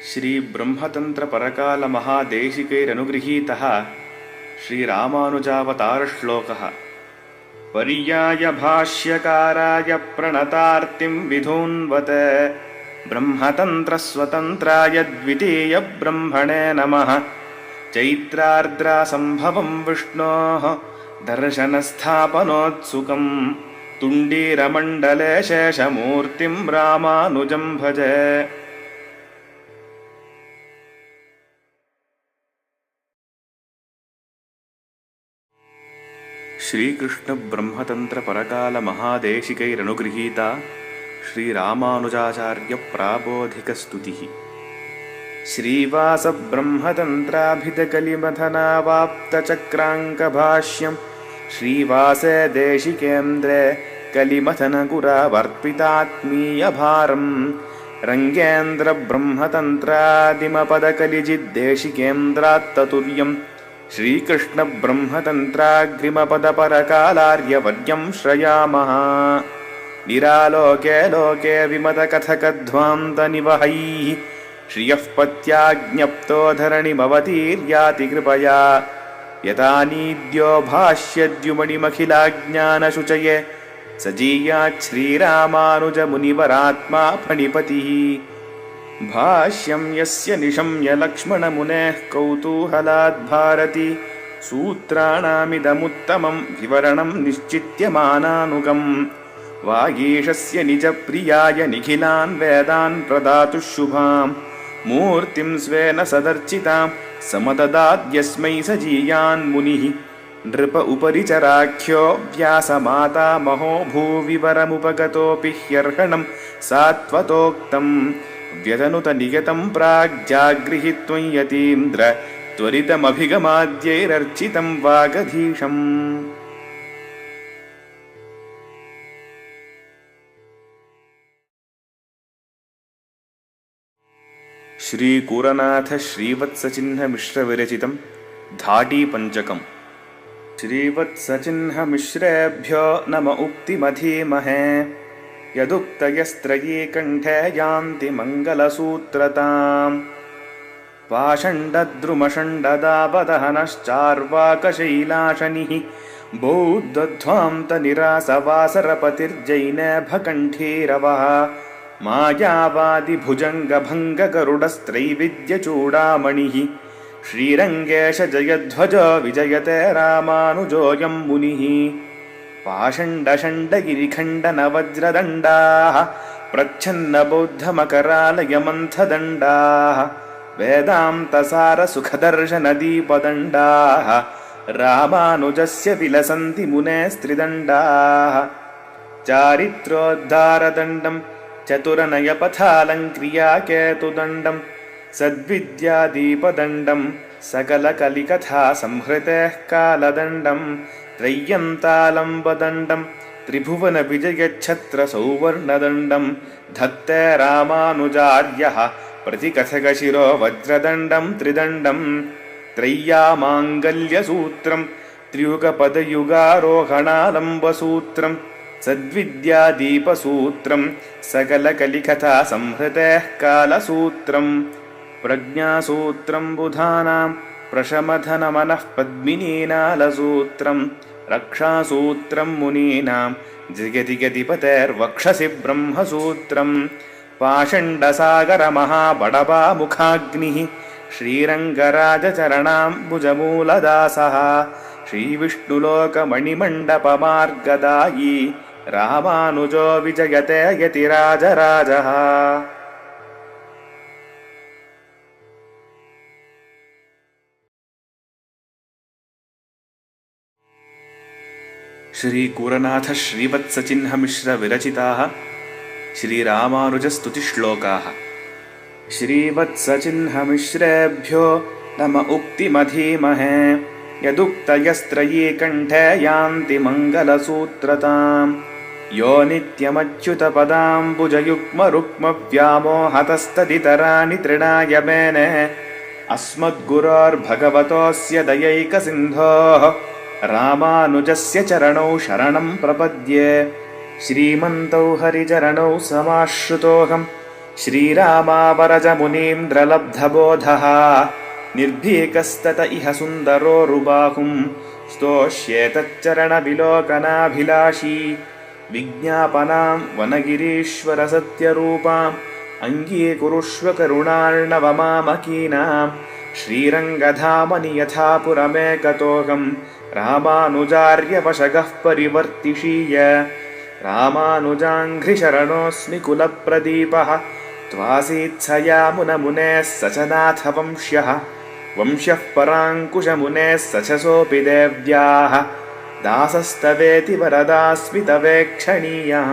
श्री ब्रह्मतंत्र परकाल महादेशिकैरनुगृहीतः श्रीरामानुजावतारश्लोकः। पर्याय भाष्यकाराय प्रणतार्तिं विधून्वत ब्रह्मतंत्रस्वतंत्राय द्वितीय ब्रह्मणे नमः। चैत्रार्द्रासंभवं विष्णोः दर्शनस्थापनोत्सुकं तुण्डीरमण्डले शेषमूर्तिं रामानुजं भजे। श्रीकृष्ण ब्रह्मतंत्र परकाल महादेशिकैरनुगृहीता श्रीरामानुजाचार्य प्राबोधिकस्तुतिः। श्रीवास ब्रह्मतंत्राभितकलिमथनावाप्तचक्राङ्कभाष्यं श्रीवासे देशिकेन्द्रे कलिमथनगुरावर्पितात्मीयभारं रङ्गेन्द्र ब्रह्मतंत्रादिमपदकलिजिद्देशिकेन्द्रात्ततुर्यं श्रीकृष्ण ब्रह्मतंत्राग्रिमपदपरकालार्यवर्यं श्रयामः। निरालोके लोके विमतकथकध्वान्तनिवहैः श्रियः पत्याज्ञप्तो धरणिमवतीर्याति कृपया यतानीद्यो भाष्यद्युमणिमखिलाज्ञानशुचये सजीयात् श्रीरामानुजमुनिवरात्मा फणिपतिः। भाष्यं यस्य निशम्य लक्ष्मणमुनेः कौतूहलाद्भारती सूत्राणामिदमुत्तमं विवरणं निश्चित्यमानानुगम् वागीशस्य निजप्रियाय निखिलान् वेदान् प्रदातुः शुभां मूर्तिं स्वेन सदर्चितां समददाद्यस्मै सजीयान् मुनिः। नृप उपरिचराख्यो व्यासमातामहो भूविवरमुपगतोऽपि ह्यर्हणं सात्वतोक्तं व्यतनुत नियतं प्राग्जागृहीत्वं यतीन्द्र त्वरितमभिगमाद्यैरर्चितं वागधीशम्। श्रीकूरनाथ श्रीवत्सचिह्न मिश्र विरचितं धाटीपञ्चकम्। श्रीवत्सचिह्नमिश्रेभ्यो नम उक्तिमधीमहे यदुक्तयस्त्रयी कण्ठे यान्ति मङ्गलसूत्रताम्। पाषण्डद्रुमषण्डदावदहनश्चार्वाकशैलाशनिः बौद्धध्वान्तनिरासवासरपतिर्जैनेभकण्ठीरवः मायावादिभुजङ्गभङ्गगरुडस्त्रैविद्यचूडामणिः श्रीरङ्गेश जयध्वजो विजयते रामानुजोऽयं मुनिः। पाषण्डषण्डगिरिखण्डनवज्रदण्डाः प्रच्छन्नबौद्धमकरालयमन्थदण्डाः वेदान्तसारसुखदर्शनदीपदण्डाः रामानुजस्य विलसन्ति मुनेस्त्रिदण्डाः। चारित्रोद्धारदण्डं चतुरनयपथालङ्क्रियाकेतुदण्डं सद्विद्यादीपदण्डं सकलकलिकथासंहृतेः कालदण्डं त्रय्यन्तालम्बदण्डं त्रिभुवनविजयच्छत्रसौवर्णदण्डं धत्ते रामानुजार्यः प्रतिकथकशिरो वज्रदण्डं त्रिदण्डं त्रय्यामाङ्गल्यसूत्रं त्र्युगपदयुगारोहणालम्बसूत्रं सद्विद्यादीपसूत्रं सकलकलिकथासंहृतेः कालसूत्रं प्रज्ञासूत्रं बुधानां प्रशमधनमनः पद्मिनीनालसूत्रं रक्षासूत्रं मुनीनां जगतिगतिपतेर्वक्षसि ब्रह्मसूत्रं पाषण्डसागरमहाबडबामुखाग्निः श्रीरङ्गराजचरणाम्बुजमूलदासः श्रीविष्णुलोकमणिमण्डपमार्गदायी रामानुजो विजयते यतिराजराजः। श्रीकूरनाथ श्रीवत्सचिह्न मिश्र विरचिताः श्रीरामानुजस्तुतिश्लोकाः। श्रीवत्सचिह्नमिश्रेभ्यो नम उक्तिमधीमहे यदुक्तयस्त्रयी कण्ठे यान्ति मङ्गलसूत्रताम्। यो नित्यमच्युतपदाम्बुजयुग्मरुक्मव्यामोहतस्तदितराणि तृणाय मेने अस्मद्गुरोर्भगवतोऽस्य दयैकसिन्धोः रामानुजस्य चरणौ शरणं प्रपद्ये। श्रीमन्तौ हरिचरणौ समाश्रितोऽहं श्रीरामावरजमुनीन्द्रलब्धबोधः निर्भीकस्तत इह सुन्दरोरुबाहुं स्तोष्येतच्चरणविलोकनाभिलाषी विज्ञापनां वनगिरीश्वरसत्यरूपाम् अङ्गीकुरुष्व करुणार्णवमामकीनां श्रीरङ्गधामनि यथा पुरमेकतोऽहं रामानुजार्यवशगः परिवर्तिषीय रामानुजाङ्घ्रिशरणोऽस्मि कुलप्रदीपः त्वासीत्सया मुनमुनेः स च नाथ वंश्यः पराङ्कुशमुनेः स च सोऽपि देव्याः दासस्तवेति वरदास्मि तवेक्षणीयः।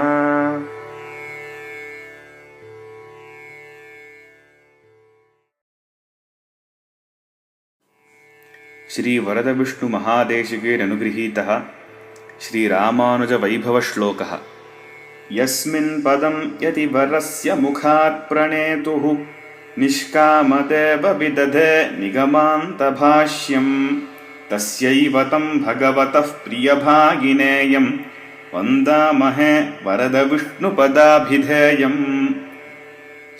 श्री वरदविष्णु महादेशिकेरनुगृहीतः श्रीरामानुजवैभवश्लोकः। यस्मिन् पदं यतिवरस्य मुखात् प्रणेतुः निष्कामदेव विदधे निगमान्तभाष्यम् तस्यैव तं भगवतः प्रियभागिनेयं वन्दामहे वरदविष्णुपदाभिधेयम्।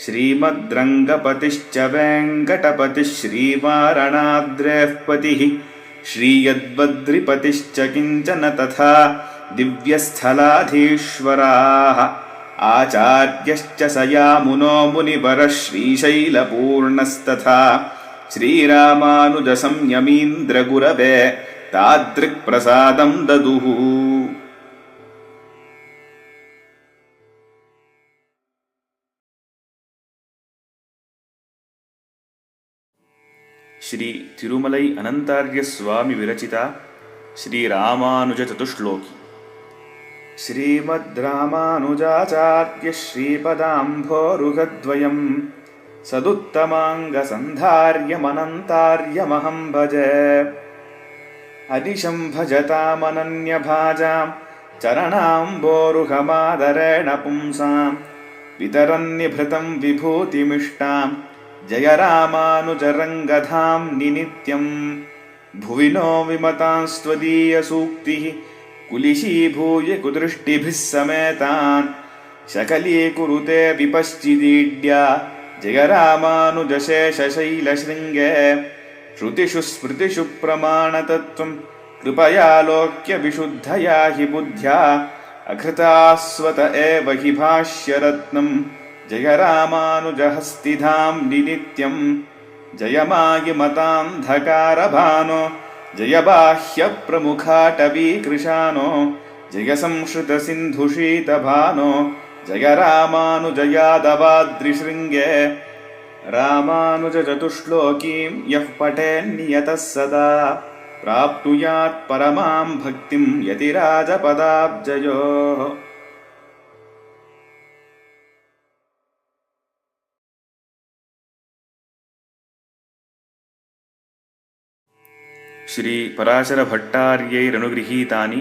श्रीमद्रङ्गपतिश्च वेङ्कटपतिः श्रीवारणाद्रेः पतिः श्रीयद्बद्रिपतिश्च किञ्चन तथा दिव्यस्थलाधीश्वराः आचार्यश्च स यामुनो मुनिवरः श्रीशैलपूर्णस्तथा श्रीरामानुजसंयमीन्द्रगुरवे तादृक्प्रसादं ददुः। श्री तिरुमलै अनन्तार्य स्वामी विरचिता श्रीरामानुज चतुश्लोकी। श्रीमद्रामानुजाचार्य श्रीपदाम्भोरुहद्वयं सदुत्तमाङ्गसन्धार्यमनन्तार्यमहं भजे। अनिशं भजतामनन्यभाजां चरणाम्बोरुहमादरेण पुंसां वितरन्निभृतं विभूतिमिष्टां जय रामानुजरङ्गधाम्नि नित्यम्। भुवि नो विमतांस्त्वदीयसूक्तिः कुलिशीभूय कुदृष्टिभिः समेतान् शकलीकुरुते विपश्चिदीड्या जय रामानुजशेषशैलशृङ्गे। श्रुतिषु स्मृतिषु प्रमाणतत्त्वं कृपयालोक्य विशुद्धया हि बुद्ध्या अकृतास्वत एव हि भाष्यरत्नम् जय रामानुजहस्तिधाम्नि नित्यम्। जय मायिमतान्धकारभानो जय बाह्यप्रमुखाटवीकृशानो जय संश्रितसिन्धुशीतभानो जय रामानुजयादवाद्रिशृङ्गे। रामानुजचतुश्लोकीं यः पठेन्नियतः सदा प्राप्नुयात् परमां भक्तिं यतिराजपदाब्जयोः। श्री पराशर भट्टार्यैरनुगृहीतानि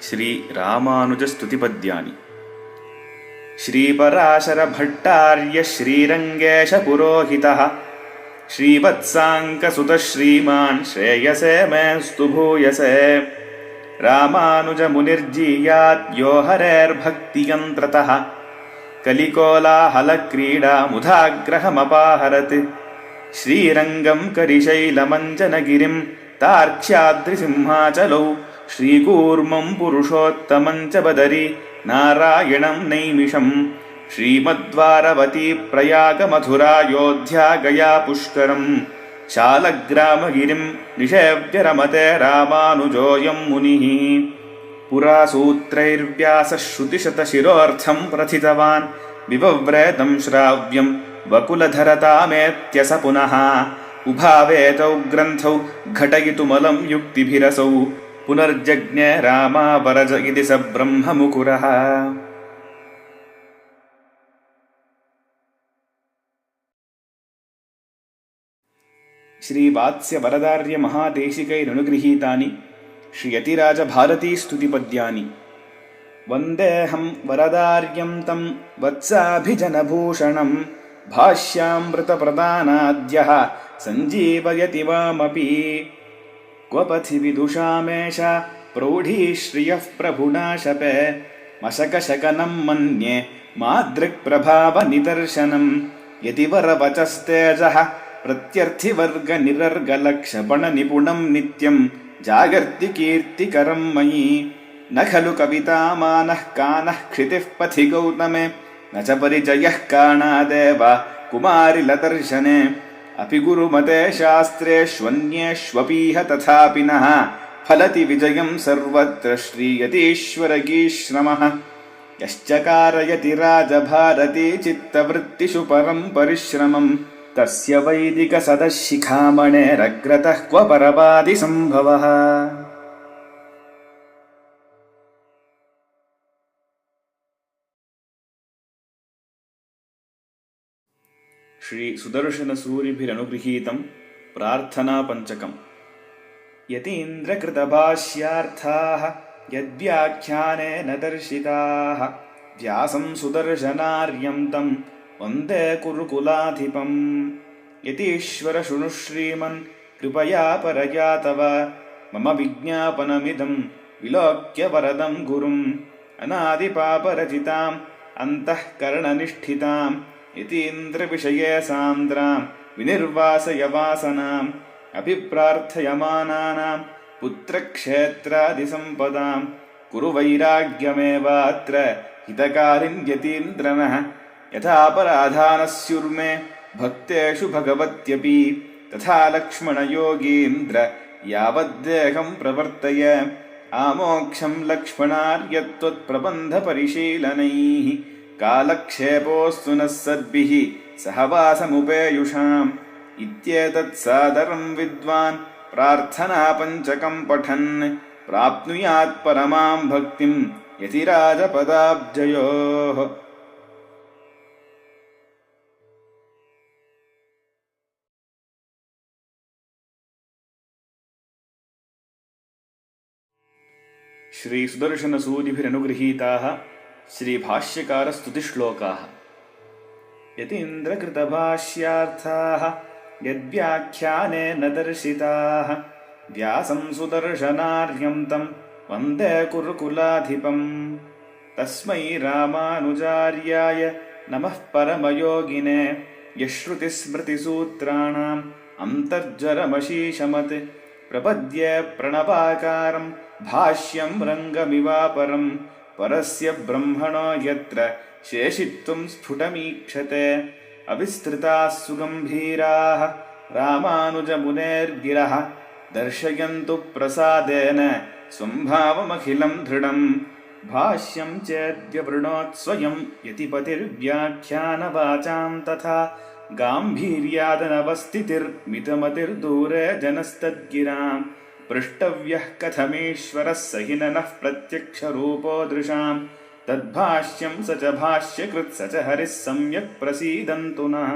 श्री रामानुजस्तुतिपद्यानि। श्रीपराशर भट्टार्य श्रीरङ्गेश पुरोहितः श्रीवत्साङ्कसुतः श्रीमान् श्रेयसे मेऽस्तु भूयसे। रामानुजमुनिर्जीयात् यो हरेर्भक्तियन्त्रतः कलिकोलाहलक्रीडा मुधाग्रहमपाहरत्। श्रीरङ्गं करिशैलमञ्जनगिरिं तार्क्ष्याद्रिसिंहाचलौ श्रीकूर्मं पुरुषोत्तमं च बदरी नारायणं नैमिषम्। श्रीमद्वारवती प्रयागमथुरायोध्या गया पुष्करम् शालग्रामगिरिं निषेव्य रमते रामानुजोऽयं मुनिः। पुरा सूत्रैर्व्यासः श्रुतिशतशिरोऽर्थं प्रथितवान् विवव्रेतं श्राव्यं वकुलधरतामेत्य स पुनः। उभावेतौ ग्रन्थौ घटयितुमलं युक्तिभिरसौ पुनर्जज्ञे रामावरज इति स ब्रह्ममुकुरः। श्रीवात्स्यवरदार्य महादेशिकैरनुगृहीतानि श्रीयतिराजभारतीस्तुतिपद्यानि। वन्देऽहं वरदार्यं तं वत्साभिजनभूषणं भाष्यामृतप्रदानाद्यः सञ्जीवयति वामपि। क्वपथि विदुषामेष प्रौढी श्रियः प्रभुना शपे मशकशकनं मन्ये मादृक्प्रभावनिदर्शनम् यतिवरवचस्तेजः प्रत्यर्थिवर्गनिरर्गलक्षपणनिपुणम् नित्यम् जागर्ति कीर्तिकरम् मयि न खलु कवितामानः कानः क्षितिः पथि गौतमे न च परिचयः काणादेव कुमारिलदर्शने अपि गुरुमते शास्त्रेष्वन्येष्वपीह तथापि नः फलति विजयम् सर्वत्र श्रीयतीश्वरगीश्रमः यश्च कारयति राजभारती चित्तवृत्तिषु परम् परिश्रमम् तस्य वैदिकसदशिखामणेरग्रतः क्व परवादिसम्भवः। श्री सुदर्शनसूरिभिरनुगृहीतं प्रार्थनापञ्चकम् यतीन्द्रकृतभाष्यार्थाः यद्व्याख्यानेन दर्शिताः व्यासं सुदर्शनार्यं तं वन्दे कुरुकुलाधिपम् यतीश्वर शृणु श्रीमन् कृपया परया तव मम विज्ञापनमिदं विलोक्य वरदं गुरुम् अनादिपापरचिताम् अन्तःकरणनिष्ठिताम् यतीन्द्रविषये सान्द्रां विनिर्वासय वासनाम् अभिप्रार्थयमानानां पुत्रक्षेत्रादिसम्पदां कुरु वैराग्यमेवात्र हितकारिन् यतीन्द्रनः यथापराधानस्युर्मे भक्तेषु भगवत्यपि तथा लक्ष्मणयोगीन्द्र यावद्देहं प्रवर्तय आमोक्षं लक्ष्मणार्यत्वत्प्रबन्धपरिशीलनैः कालक्षेपोऽस्तु नः सद्भिः सहवासमुपेयुषाम् इत्येतत् सादरं विद्वान् प्रार्थनापञ्चकं पठन् प्राप्नुयात् परमां भक्तिं यतिराजपदाब्जयोः। श्री सुदर्शनसूरिभिरनुगृहीताः श्रीभाष्यकारस्तुतिश्लोकाः यतीन्द्रकृतभाष्यार्थाः यद्व्याख्यानेन दर्शिताः व्यासं सुदर्शनार्यं तं वन्दे कुरुकुलाधिपम् तस्मै रामानुजार्याय नमः परमयोगिने यश्रुतिस्मृतिसूत्राणाम् अन्तर्जरमशीशमत् प्रपद्ये प्रणवाकारं भाष्यं रङ्गमिवापरं परस्य ब्रह्मणो यत्र शेषित्वं स्फुटमीक्षते अविस्तृताः सुगम्भीराः रामानुजमुनेर्गिरः दर्शयन्तु प्रसादेन स्वं भावमखिलं दृढम् भाष्यं चेद्यवृणोत्स्वयं यतिपतिर्व्याख्यानवाचां तथा गाम्भीर्यादनवस्थितिर्मितमतिर्दूरे जनस्तद्गिराम् पृष्टव्यः कथमीश्वरः स हि नः प्रत्यक्षरूपो दृशाम् तद्भाष्यं स च भाष्यकृत् स च हरिः सम्यक् प्रसीदन्तु नः।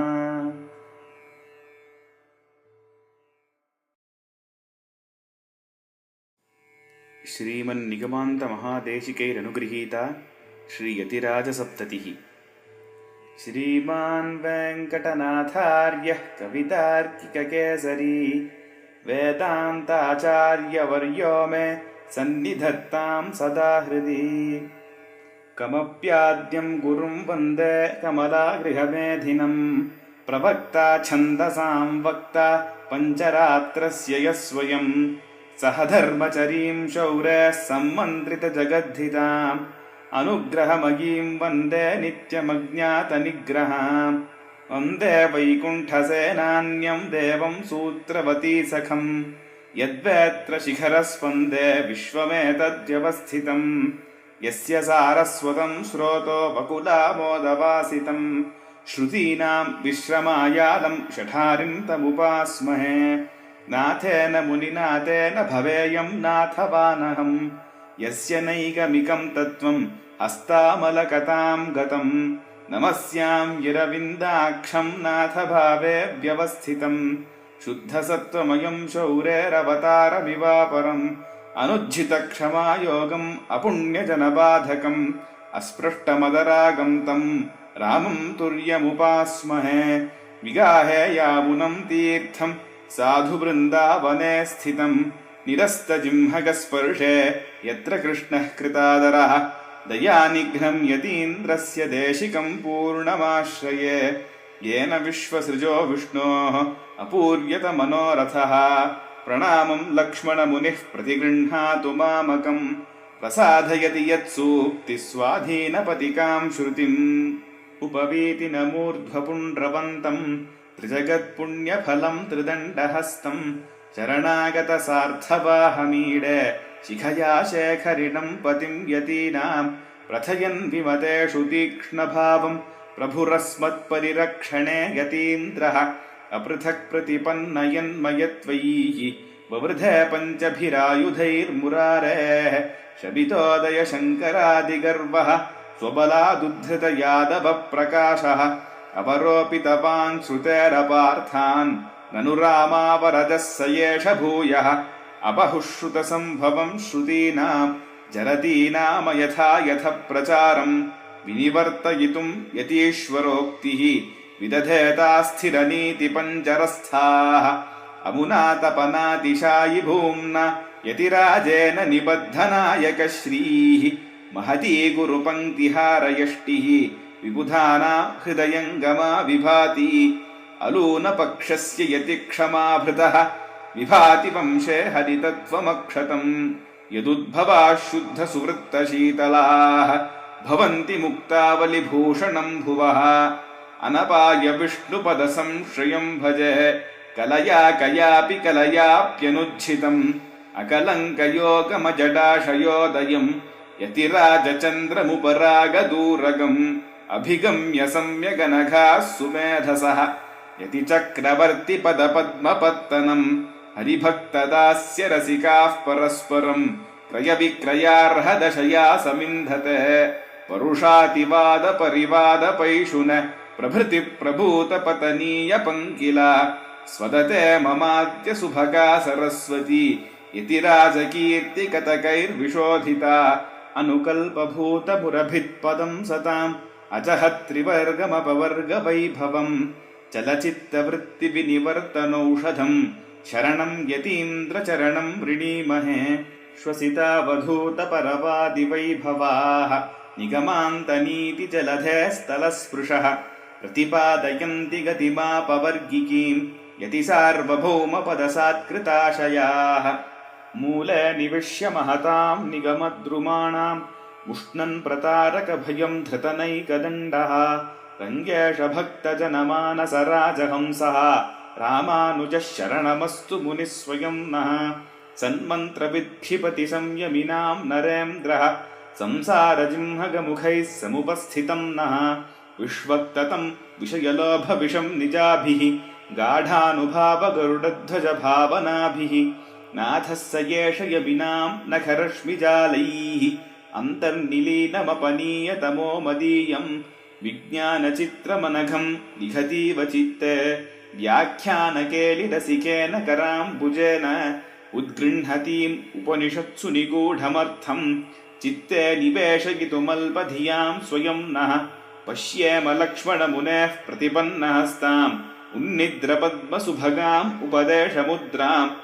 श्रीमन्निगमान्तमहादेशिकैरनुगृहीता श्रीयतिराजसप्ततिः। श्रीमान् वेङ्कटनाथार्यः कवितार्किककेसरी वेदान्ताचार्यवर्यो मे सन्निधत्तां सदा हृदि कमप्याद्यं गुरुं वन्दे कमलागृहमेधिनम् प्रवक्ता छन्दसां वक्ता पञ्चरात्रस्य यः स्वयं सह धर्मचरीं शौरेः सम्मन्त्रितजगद्धिताम् अनुग्रहमयीं वन्दे नित्यमज्ञातनिग्रहाम् वन्दे वैकुण्ठसेनान्यं देवं सूत्रवती सखम् यद्वेत्र शिखरस्पन्दे विश्वमेतद्व्यवस्थितम् यस्य सारस्वतं स्रोतो वकुलामोदवासितम् श्रुतीनां विश्रमायालं शठारिं तमुपास्महे नाथेन मुनिनाथेन भवेयं नाथवानहम् यस्य नैगमिकं तत्त्वं हस्तामलकतां गतं नमस्यां यरविन्दाक्षं नाथभावे व्यवस्थितं शुद्धसत्त्वमयं शौरेरवतारमिवापरम् अनुज्झितक्षमायोगम् अपुण्यजनबाधकम् अस्पृष्टमदरागं तं रामं तुर्यमुपास्महे विगाहे यामुनं तीर्थं साधुवृन्दावने स्थितं निरस्तजिह्मगस्पर्शे यत्र कृष्णः कृतादरः दयानिघ्नं यतीन्द्रस्य देशिकं पूर्णमाश्रये येन विश्वसृजो विष्णोः अपूर्यत मनोरथः प्रणामं लक्ष्मणमुनिः प्रतिगृह्णातु मामकं प्रसादयति यत्सूक्तिस्वाधीनपतिकां श्रुतिम् उपवीति न मूर्ध्वपुण्ड्रवन्तं त्रिजगत्पुण्यफलं त्रिदण्डहस्तं शरणागतसार्थवाहमीडे शिखया शेखरिणं पतिं यतीनां प्रथयन् विमतेषु तीक्ष्णभावं प्रभुरस्मत्परिरक्षणे यतीन्द्रः अपृथक् प्रतिपन्नयन्मयत्वयैः ववृधे पञ्चभिरायुधैर्मुरारेः शबितोदय शङ्करादिगर्वः स्वबलादुद्धृत यादवप्रकाशः अवरोपितवान् श्रुतेरपार्थान् ननु रामावरदः स एष भूयः अपहुश्रुतसम्भवं श्रुतीनां जरतीनामयथा यथ प्रचारं विनिवर्तयितुं यतीश्वरोक्तिः विदधेता स्थिरनीतिपञ्जरस्थाः अमुना तपनातिशायि भूम्ना यतिराजेन निबद्धनायकश्रीः महती गुरुपङ्क्तिहारयष्टिः विबुधानां हृदयङ्गमा विभाति अलूनपक्षस्य यतिक्षमाभृतः विभाति वंशे हरितत्वमक्षतम् यदुद्भवाः शुद्धसुवृत्तशीतलाः भवन्ति मुक्तावलिभूषणं भुवः अनपाय विष्णुपदसंश्रयं भजे कलया कयापि कलयाप्यनुज्झितम् अकलङ्कयोगमजडाशयोदयम् यतिराजचन्द्रमुपरागदूरगम् अभिगम्य सम्यगनघाः सुमेधसः यतिचक्रवर्तिपदपद्मपत्तनम् हरिभक्तदास्य रसिकाः परस्परम् क्रयविक्रयार्हदशया समिन्धते परुषातिवादपरिवादपैशुन प्रभृति प्रभूतपतनीय पङ्किला स्वदते ममाद्य सुभगा सरस्वती यतिराजकीर्तिकतकैर्विशोधिता अनुकल्पभूतपुरभित्पदं सताम् अजहत्रिवर्गमपवर्गवैभवम् चलचित्तवृत्तिविनिवर्तनौषधम् शरणं यतीन्द्रचरणं वृणीमहे श्वसितावधूतपरवादिवैभवाः निगमान्तनीतिजलधेस्तलस्पृशः प्रतिपादयन्ति गतिमापवर्गिकीं यतिसार्वभौमपदसात्कृताशयाः मूले निविश्य महतां निगमद्रुमाणाम् उष्णन् प्रतारकभयं धृतनैकदण्डः रङ्गेश भक्तजनमानसराजहंसः रामानुजः शरणमस्तु मुनिः स्वयं नः सन्मन्त्रविद्क्षिपति संयमिनां नरेन्द्रः संसारजिह्मगमुखैः समुपस्थितं नः विश्वक्ततं विषयलोभविषं निजाभिः गाढानुभावगरुडध्वजभावनाभिः नाथः स एष यविनां नखरश्मिजालैः अन्तर्निलीनमपनीयतमो मदीयं विज्ञानचित्रमनघं लिखतीव चित्ते व्याख्यानकेलिरसिकेन कराम्बुजेन उद्गृह्णतीम् उपनिषत्सु निगूढमर्थं चित्ते निवेशयितुमल्पधियां स्वयं नः पश्येम लक्ष्मणमुनेः प्रतिपन्नहस्ताम् उन्निद्रपद्मसुभगाम् उपदेशमुद्राम्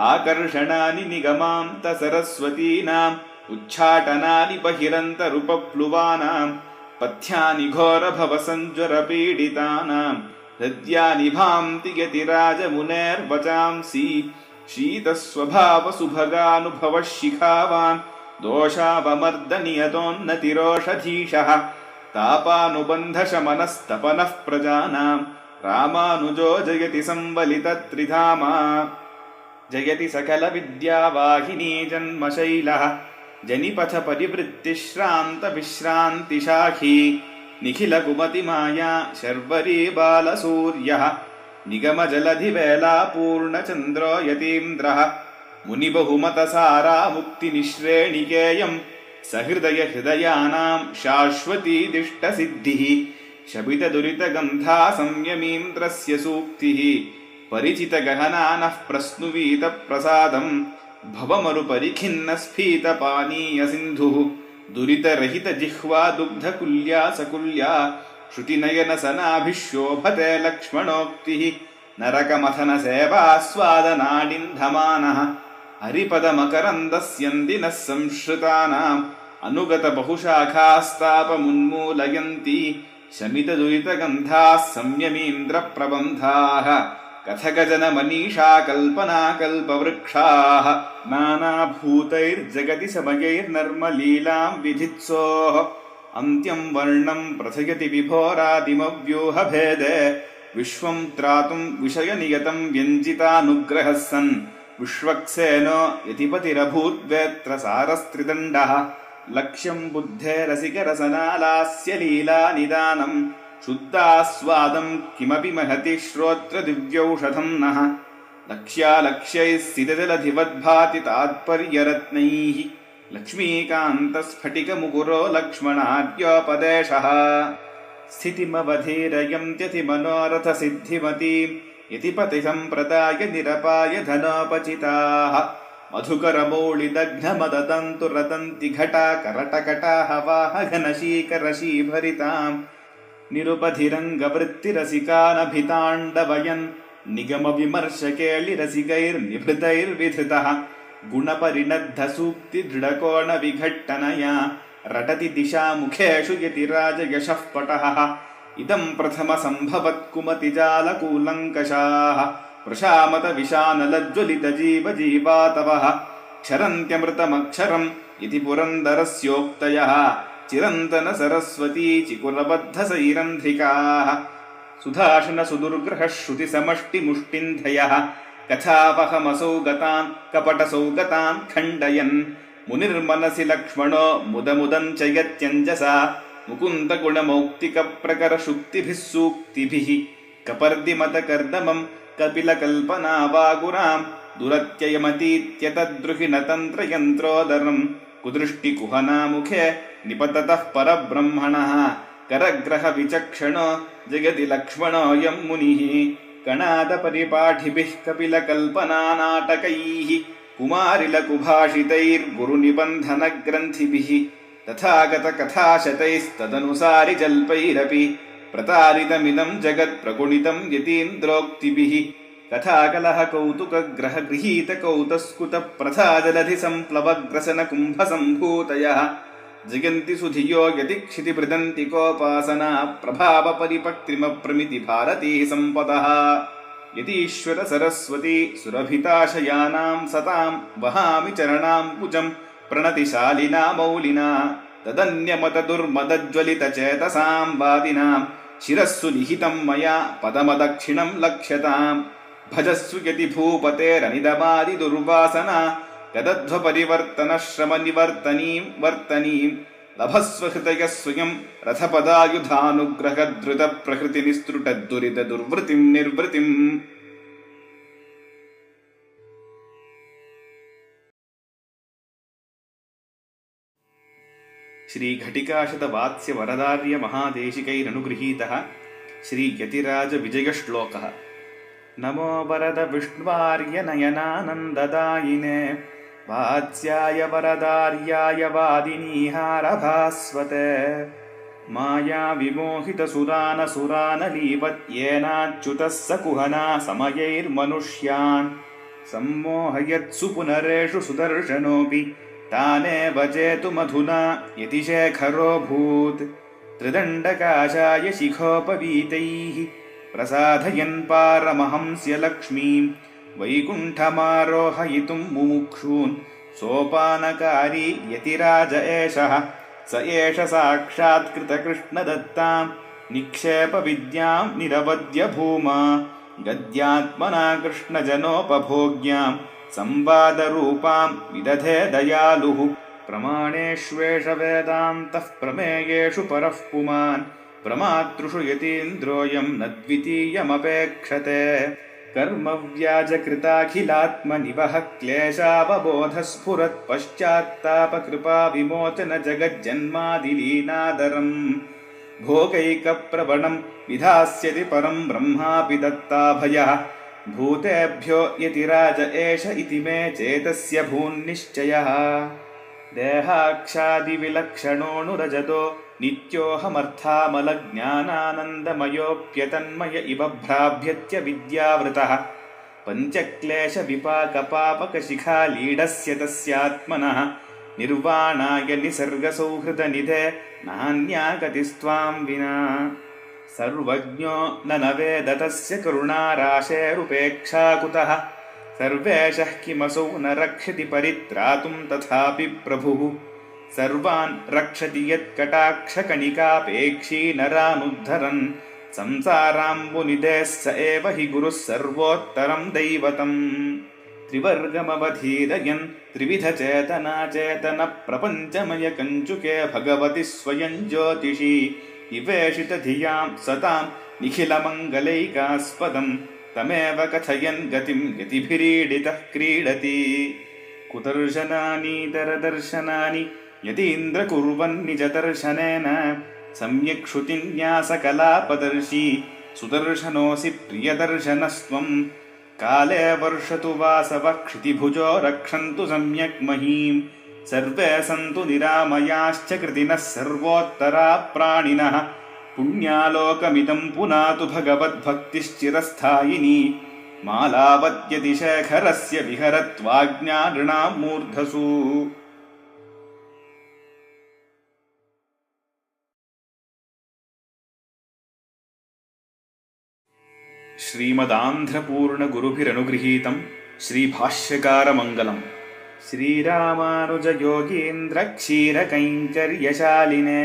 आकर्षणानि निगमान्तसरस्वतीनाम् उच्चाटनानि बहिरन्तरुपप्लुवानाम् पथ्यानि घोरभवसञ्ज्वरपीडितानाम् हृद्यानि भान्ति यतिराजमुनेर्वचांसि शीतस्वभावसुभगानुभवः शिखावान् दोषावमर्दनियतोन्नतिरोषधीशः तापानुबन्धशमनस्तपनः प्रजानाम् रामानुजो जयति संवलितत्रिधामा जयति सकलविद्यावाहिनी जन्मशैलः जनिपथपरिवृत्तिश्रान्तविश्रान्तिशाखी निखिलकुमतिमाया शर्वरी बालसूर्यः निगमजलधिवेलापूर्णचन्द्रो यतीन्द्रः मुनिबहुमतसारा मुक्तिनिःश्रेणिकेयम् सहृदयहृदयानां शाश्वतीदिष्टसिद्धिः शपितदुरितगन्धा संयमीन्द्रस्य सूक्तिः परिचितगहनानः प्रस्नुवीतप्रसादम् भवमरुपरिखिन्नस्फीतपानीयसिन्धुः दुरितरहितजिह्वा दुग्धकुल्या सकुल्या श्रुतिनयनसनाभिः शोभते लक्ष्मणोक्तिः नरकमथनसेवास्वादनाडिन्धमानः हरिपदमकरन्दस्यन्दिनः संश्रुतानाम् अनुगत बहुशाखास्तापमुन्मूलयन्ति शमितदुरितगन्धाः संयमीन्द्रप्रबन्धाः कथकजन मनीषा कल्पना कल्पवृक्षाः नानाभूतैर्जगति समयैर्नर्मलीलां विधित्सोः अन्त्यं वर्णं प्रथयति विभोरादिमव्यूहभेदे विश्वं त्रातुं विषयनियतं व्यञ्जितानुग्रहः सन् विश्वक्सेनो यतिपतिरभूद्वेत्र सारस्त्रिदण्डः लक्ष्यं बुद्धेरसिकरसनालास्य लीलानिदानं शुद्धास्वादं किमपि महति श्रोत्र दिव्यौषधं नः लक्ष्यालक्ष्यैः सितजलधिवद्भाति तात्पर्यरत्नैः लक्ष्मीकान्तस्फटिकमुकुरो लक्ष्मणार्योपदेशः स्थितिमवधीरयन्त्यतिमनोरथसिद्धिमतीं यतिपतिसम्प्रदाय निरपाय धनोपचिताः मधुकरमौळिदघ्नमददन्तु रदन्ति घटा करटकटाहवाहघनशीकरशीभरिताम् निरुपधिरङ्गवृत्तिरसिकानभिताण्डवयन् निगमविमर्शकेलिरसिकैर्निभृतैर्विधृतः गुणपरिणद्धसूक्तिदृढकोणविघट्टनया रटति दिशामुखेषु यतिराजयशः पटः इदं प्रथमसम्भवत्कुमतिजालकूलङ्कषाः प्रशामतविशानलज्ज्वलितजीवजीवातवः क्षरन्त्यमृतमक्षरम् इति पुरन्दरस्योक्तयः चिरन्तन सरस्वती चिकुरबद्धसैरन्ध्रिकाः सुधाशनसुदुर्ग्रहः श्रुतिसमष्टिमुष्टिन्धयः कथावहमसौगतान् कपटसौगतान् खण्डयन् मुनिर्मनसि लक्ष्मणो मुदमुदं च यत्यञ्जसा मुकुन्दगुणमौक्तिकप्रकरशुक्तिभिः सूक्तिभिः कपर्दिमतकर्दमम् कपिलकल्पनावागुराम् दुरत्ययमतीत्यतद्रुहिणतन्त्रयन्त्रोदरम् कुदृष्टिकुहनामुखे निपततः परब्रह्मणः करग्रहविचक्षणो जगति लक्ष्मणोऽयं मुनिः कणादपरिपाठिभिः कपिलकल्पनानाटकैः कुमारिलकुभाषितैर्गुरुनिबन्धनग्रन्थिभिः तथागतकथाशतैस्तदनुसारि जल्पैरपि प्रतारितमिदं जगत्प्रगुणितं यतीन्द्रोक्तिभिः कथाकलहकौतुकग्रहगृहीतकौतस्कुतप्रथाजलधिसम्प्लवग्रसनकुम्भसम्भूतयः जगन्ति सुधियो यतिक्षितिभृदन्ति कोपासना प्रभावपरिपक्तिमप्रमिति भारती सम्पदः यतीश्वर सरस्वती सुरभिताशयानां सतां वहामि चरणां कुजं प्रणतिशालिना मौलिना तदन्यमतदुर्मदज्वलितचेतसां वादिनां शिरस्सु निहितं मया पदमदक्षिणं लक्ष्यताम् भजस्सु यति भूपतेरनिदमादिदुर्वासना गदध्वपरिवर्तनश्रमनिवर्तनीं वर्तनीं लभस्व हृदयः स्वयं रथपदायुधानुग्रहद्रुतप्रहृतिनिस्तृटद्दुरितदुर्वृतिं निर्वृतिम् श्रीघटिकाशतवात्स्यवरदार्य महादेशिकैरनुगृहीतः श्रीयतिराजविजयश्लोकः नमो वरद विष्ण्वार्य नयनानन्ददायिने वात्स्याय वरदार्याय वादिनीहारभास्वते माया विमोहितसुरानसुरानलीपत्येनाच्युतः स कुहना समयैर्मनुष्यान् सम्मोहयत्सु पुनरेषु सुदर्शनोऽपि तानेव चेतुमधुना यतिशेखरोऽभूत् त्रिदण्डकाशाय शिखोपवीतैः प्रसाधयन् पारमहंस्य लक्ष्मीं वैकुण्ठमारोहयितुं मुमुक्षून् सोपानकारी यतिराज एषः स एष साक्षात्कृतकृष्णदत्तां निक्षेपविद्यां निरवद्य भूमा गद्यात्मना कृष्णजनोपभोग्यां संवादरूपां विदधे दयालुः प्रमाणेष्वेष वेदान्तः प्रमेयेषु परः पुमान् प्रमातृषु यतीन्द्रोऽयं न द्वितीयमपेक्षते कर्मव्याजकृताखिलात्मनिवह क्लेशावबोधस्फुरत्पश्चात्तापकृपाविमोचन जगज्जन्मादिलीनादरम् भोगैकप्रवणं विधास्यति परं ब्रह्मापि दत्ताभयः भूतेभ्यो यतिराज एष इति मे चेतस्य भून्निश्चयः देहाक्षादिविलक्षणोऽणुरजतो नित्योऽहमर्थामलज्ञानानन्दमयोऽप्यतन्मय इव भ्राभ्यत्य विद्यावृतः पञ्चक्लेशविपाकपापकशिखालीढस्य तस्यात्मनः निर्वाणाय निसर्गसौहृदनिधे नान्या गतिस्त्वां विना। सर्वज्ञो न वेद तस्य करुणाराशेरुपेक्षा कुतः। सर्वेशः किमसौ न रक्षति परित्रातुं तथापि प्रभुः। सर्वान् रक्षति यत्कटाक्षकणिकापेक्षी नरानुद्धरन्। संसाराम्बुनिधेः स एव हि गुरुः सर्वोत्तरं दैवतम्। त्रिवर्गमवधीरयन् त्रिविधचेतनाचेतनप्रपञ्चमयकञ्चुके भगवति स्वयं ज्योतिषी निवेशितधियां सतां निखिलमङ्गलैकास्पदम् तमेव कथयन् गतिं गतिभिरीडितः क्रीडति। कुदर्शनानीतरदर्शनानि यतीन्द्र कुर्वन् निजदर्शनेन सम्यक् श्रुतिन्यासकलापदर्शी सुदर्शनोऽसि प्रियदर्शनस्त्वं। काले वर्षतु वासवः क्षितिभुजो रक्षन्तु सम्यक् महीम्। सर्वे सन्तु निरामयाश्च कृतिनः सर्वोत्तरा प्राणिनः। पुण्यालोकमिदं पुनातु भगवद्भक्तिश्चिरस्थायिनी। मालावत्यतिशेखरस्य विहरत्वाज्ञा नृणां मूर्धसु। श्रीमदान्ध्रपूर्णगुरुभिरनुगृहीतं श्रीभाष्यकारमङ्गलम्। श्रीरामानुजयोगीन्द्रक्षीरकैङ्कर्यशालिने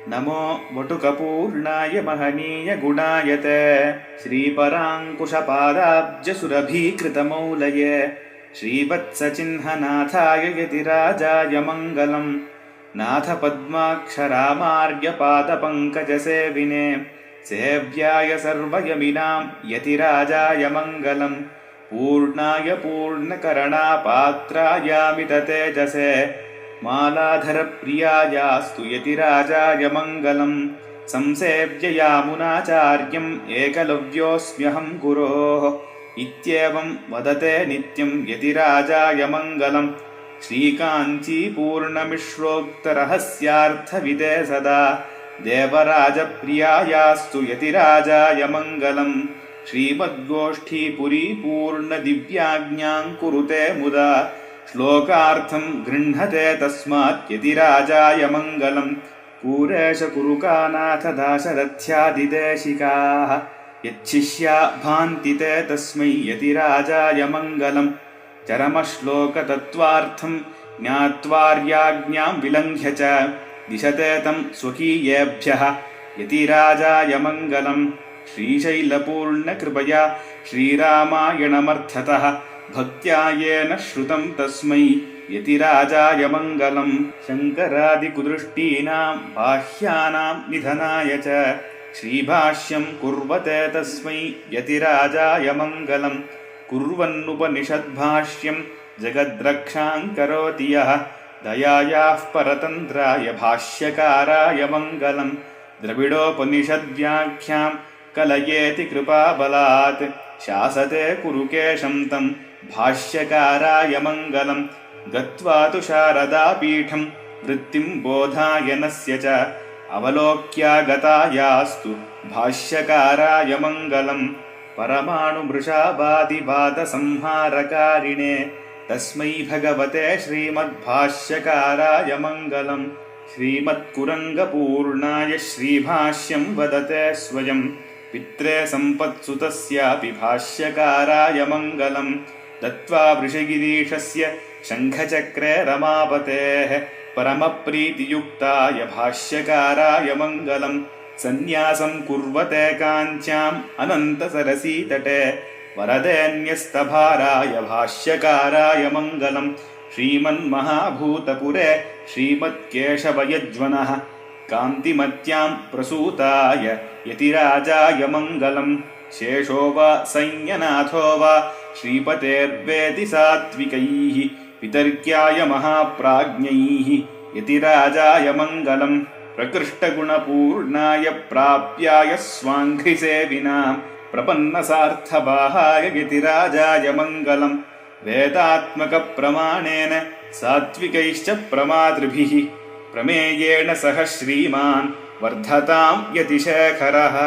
नमो वटुकपूर्णाय महनीयगुणायते। श्रीपराङ्कुशपादाब्जसुरभीकृतमौलये श्रीवत्सचिह्ननाथाय यतिराजाय मङ्गलम्। नाथ पद्माक्षरामार्यपादपङ्कजसेविने सेव्याय सर्वयमिनां यतिराजाय मङ्गलम्। पूर्णाय पूर्णकरणापात्रायामिततेजसे मालाधरप्रियायास्तु यतिराजाय मङ्गलम्। संसेव्ययामुनाचार्यम् एकलव्योऽस्म्यहं गुरोः इत्येवं वदते नित्यं यतिराजाय मङ्गलम्। श्रीकाञ्चीपूर्णमिश्रोक्तरहस्यार्थविदे सदा देवराजप्रियायास्तु यतिराजाय मङ्गलम्। श्रीमद्गोष्ठीपुरी पूर्णदिव्याज्ञां कुरुते मुदा श्लोकार्थं गृह्णते तस्मात् यतिराजाय मङ्गलम्। पूरेशकुरुकानाथ दाशरथ्यादिदेशिकाः यच्छिष्या भान्ति ते तस्मै यतिराजाय मङ्गलम्। चरमश्लोकतत्त्वार्थं ज्ञात्वार्याज्ञां विलङ्घ्य च दिशते तं स्वकीयेभ्यः यतिराजाय मङ्गलम्। श्रीशैलपूर्णकृपया श्रीरामायणमर्थतः भक्त्या येन श्रुतं तस्मै यतिराजाय मङ्गलम्। शङ्करादिकुदृष्टीनां बाह्यानां निधनाय च श्रीभाष्यं कुर्वते तस्मै यतिराजाय मङ्गलम्। कुर्वन्नुपनिषद्भाष्यं जगद्रक्षां करोति यः दयायाः परतन्त्राय भाष्यकाराय मङ्गलम्। द्रविडोपनिषद्व्याख्यां कलयेति कृपाबलात् शासते कुरुकेशं तं भाष्यकाराय मङ्गलम्। गत्वा तु शारदापीठं वृत्तिं बोधायनस्य च अवलोक्यागतायास्तु भाष्यकाराय मङ्गलम्। परमाणुमृषावादिवादसंहारकारिणे तस्मै भगवते श्रीमद्भाष्यकाराय मङ्गलम्। श्रीमत्कुरङ्गपूर्णाय श्रीभाष्यं वदते स्वयं पित्रे सम्पत्सुतस्यापि भाष्यकाराय मङ्गलम्। दत्त्वा वृषगिरीशस्य शङ्खचक्रे रमापतेः परमप्रीतियुक्ताय भाष्यकाराय मङ्गलम्। सन्न्यासं कुर्वते काञ्च्याम् अनन्तसरसीतटे वरदेऽन्यस्तभाराय भाष्यकाराय मङ्गलम्। श्रीमन्महाभूतपुरे श्रीमत्केशवयज्वनः कान्तिमत्यां प्रसूताय यतिराजाय मङ्गलम्। शेषो वा संज्ञनाथो वा श्रीपतेर्वेति सात्विकैः वितर्क्याय महाप्राज्ञैः यतिराजाय मङ्गलम्। प्रकृष्टगुणपूर्णाय प्राप्याय स्वाङ्घ्रिसेविनां प्रपन्नसार्थबाहाय यतिराजाय मङ्गलम्। वेदात्मकप्रमाणेन सात्विकैश्च प्रमातृभिः प्रमेयेण सह श्रीमान् वर्धतां यतिशेखरः।